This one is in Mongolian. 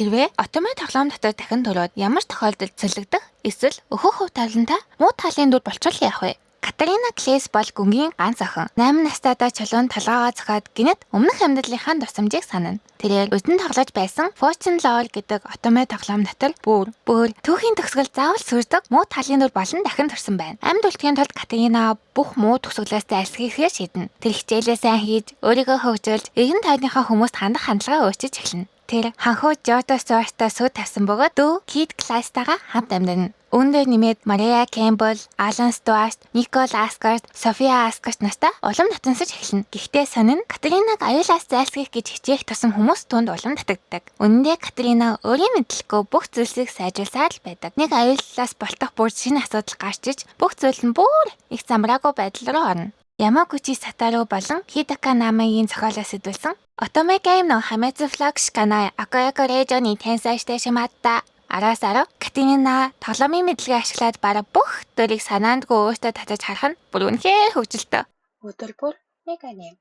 Хэрвээ автомат тоглоом дотор дахин төрөөд ямар тохиолдолд цэлэгдэх эсвэл өөхөх хөв талантай муу талын дүр болчихвол яах вэ? Катерина Клейс бол гүнгийн ганц охин. 8 настайдаа чулуун толгоогоо зохиод гинэт өмнөх амьдралынхаа дурсамжийг санана. Тэрээр өдөн тоглож байсан Fortune Lore гэдэг автомат тоглоом дотор бүр түүхийн төгсгөл заавал сүрдэг муу талын дүр болон дахин төрсөн байна. Амьд үлдэхийн тулд Катерина бүх муу төгсгөлөөс зайлсхийхээр шийднэ. Тэр хичээлээ сайн хийж, өөрийгөө хөгжүүлж, эргэн тойрныхоо хүмүүст хандах хандлагаа өөрчилж эхэлнэ. Тэр ханхуу Жото Стюарттай сүйд тавьсан бөгөөд дүү Кит Клайстайгаа хамт амьдарна. Үүндээ нэмээд Мария Кэмпбелл, Алан Стюарт, Никол Аскарт, София Аскарт настай улам татансаж эхэлнэ. Гэхдээ сонин Катеринаг аюулаас зайлсхийх гэж хичээх тусам хүмүүс түүнд улам татагддаг. Үнэндээ Катерина өөрийн мэдлэггүй бүх зүйлсийг сайжруулсаар л байдаг. Нэг аюулаас болтох бүр шинэ асуудал гарч иж бүх зүйл нь бүр их замраагүй байдал руу орно. Ямагучи Сатаро болон Хидака Намагийн зохиолоос сэдвүүлсэн Otome Gameの破滅フラグしかない悪役令嬢に転生してしまった Араасаараа Катерина тоглоомын мэдлэгээ ашиглаад бараг бүх төрийг санаандгүй өөртөө татаж харах нь бүр үнэхээр хөвгөлтэй. Өдөр бүр нэг аним.